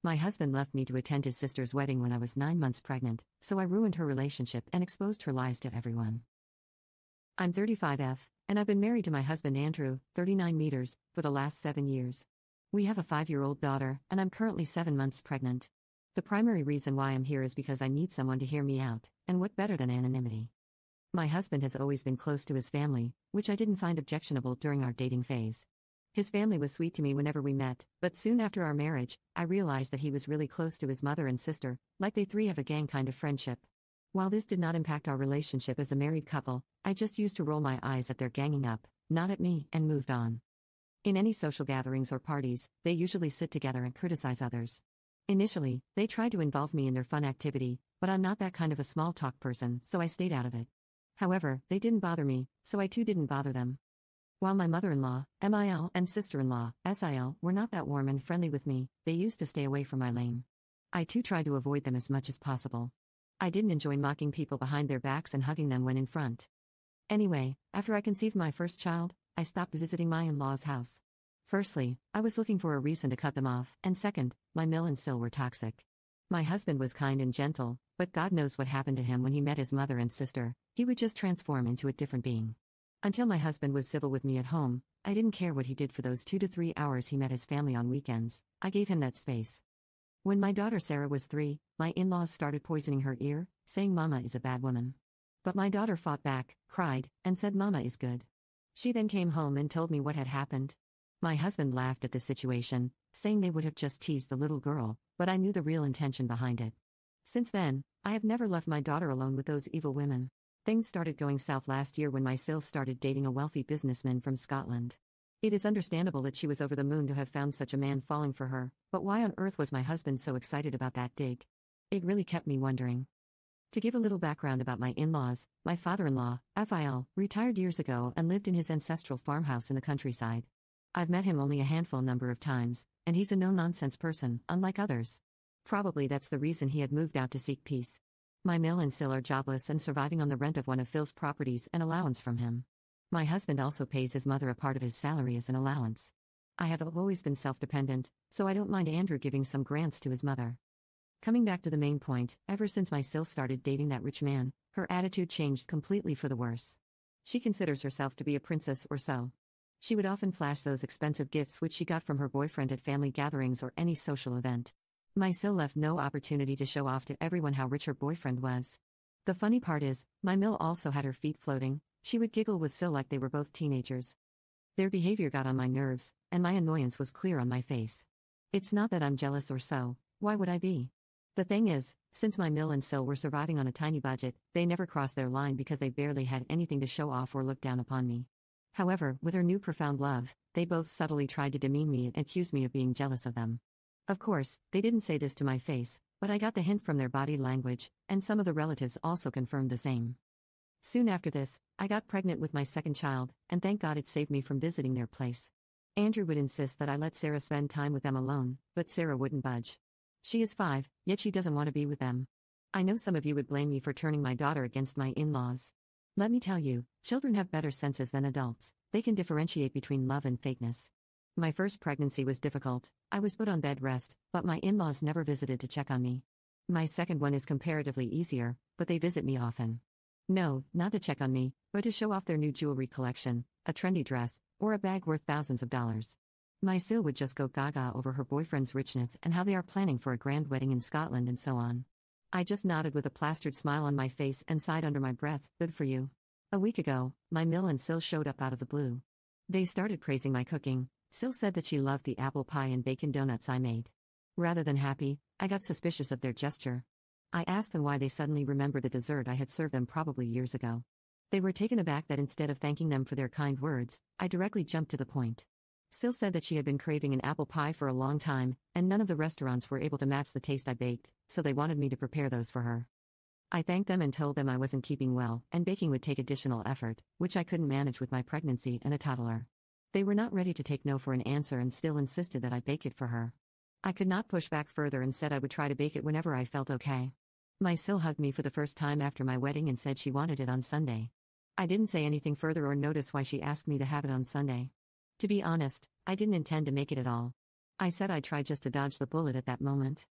My husband left me to attend his sister's wedding when I was 9 months pregnant, so I ruined her relationship and exposed her lies to everyone. I'm 35F, and I've been married to my husband Andrew, 39 meters, for the last 7 years. We have a 5-year-old daughter, and I'm currently 7 months pregnant. The primary reason why I'm here is because I need someone to hear me out, and what better than anonymity? My husband has always been close to his family, which I didn't find objectionable during our dating phase. His family was sweet to me whenever we met, but soon after our marriage, I realized that he was really close to his mother and sister, like they three have a gang kind of friendship. While this did not impact our relationship as a married couple, I just used to roll my eyes at their ganging up, not at me, and moved on. In any social gatherings or parties, they usually sit together and criticize others. Initially, they tried to involve me in their fun activity, but I'm not that kind of a small talk person, so I stayed out of it. However, they didn't bother me, so I too didn't bother them. While my mother-in-law, MIL, and sister-in-law, SIL, were not that warm and friendly with me, they used to stay away from my lane. I too tried to avoid them as much as possible. I didn't enjoy mocking people behind their backs and hugging them when in front. Anyway, after I conceived my first child, I stopped visiting my in-laws' house. Firstly, I was looking for a reason to cut them off, and second, my Mil and Sil were toxic. My husband was kind and gentle, but God knows what happened to him when he met his mother and sister. He would just transform into a different being. Until my husband was civil with me at home, I didn't care what he did for those 2 to 3 hours he met his family on weekends. I gave him that space. When my daughter Sarah was 3, my in-laws started poisoning her ear, saying Mama is a bad woman. But my daughter fought back, cried, and said Mama is good. She then came home and told me what had happened. My husband laughed at the situation, saying they would have just teased the little girl, but I knew the real intention behind it. Since then, I have never left my daughter alone with those evil women. Things started going south last year when my Sil started dating a wealthy businessman from Scotland. It is understandable that she was over the moon to have found such a man falling for her, but why on earth was my husband so excited about that dig? It really kept me wondering. To give a little background about my in-laws, my father-in-law, FIL, retired years ago and lived in his ancestral farmhouse in the countryside. I've met him only a handful number of times, and he's a no-nonsense person, unlike others. Probably that's the reason he had moved out to seek peace. My Mil and Sil are jobless and surviving on the rent of one of Phil's properties and allowance from him. My husband also pays his mother a part of his salary as an allowance. I have always been self-dependent, so I don't mind Andrew giving some grants to his mother. Coming back to the main point, ever since my Sil started dating that rich man, her attitude changed completely for the worse. She considers herself to be a princess or so. She would often flash those expensive gifts which she got from her boyfriend at family gatherings or any social event. My Sil left no opportunity to show off to everyone how rich her boyfriend was. The funny part is, my Mil also had her feet floating. She would giggle with Sil like they were both teenagers. Their behavior got on my nerves, and my annoyance was clear on my face. It's not that I'm jealous or so, why would I be? The thing is, since my Mil and Sil were surviving on a tiny budget, they never crossed their line because they barely had anything to show off or look down upon me. However, with her new profound love, they both subtly tried to demean me and accuse me of being jealous of them. Of course, they didn't say this to my face, but I got the hint from their body language, and some of the relatives also confirmed the same. Soon after this, I got pregnant with my second child, and thank God it saved me from visiting their place. Andrew would insist that I let Sarah spend time with them alone, but Sarah wouldn't budge. She is 5, yet she doesn't want to be with them. I know some of you would blame me for turning my daughter against my in-laws. Let me tell you, children have better senses than adults. They can differentiate between love and fakeness. My first pregnancy was difficult. I was put on bed rest, but my in-laws never visited to check on me. My second one is comparatively easier, but they visit me often. No, not to check on me, but to show off their new jewelry collection, a trendy dress, or a bag worth thousands of dollars. My Sil would just go gaga over her boyfriend's richness and how they are planning for a grand wedding in Scotland and so on. I just nodded with a plastered smile on my face and sighed under my breath, good for you. A week ago, my Mil and Sil showed up out of the blue. They started praising my cooking. Sil said that she loved the apple pie and bacon donuts I made. Rather than happy, I got suspicious of their gesture. I asked them why they suddenly remembered the dessert I had served them probably years ago. They were taken aback that instead of thanking them for their kind words, I directly jumped to the point. Sil said that she had been craving an apple pie for a long time, and none of the restaurants were able to match the taste I baked, so they wanted me to prepare those for her. I thanked them and told them I wasn't keeping well, and baking would take additional effort, which I couldn't manage with my pregnancy and a toddler. They were not ready to take no for an answer and still insisted that I bake it for her. I could not push back further and said I would try to bake it whenever I felt okay. My Sil hugged me for the first time after my wedding and said she wanted it on Sunday. I didn't say anything further or notice why she asked me to have it on Sunday. To be honest, I didn't intend to make it at all. I said I tried just to dodge the bullet at that moment.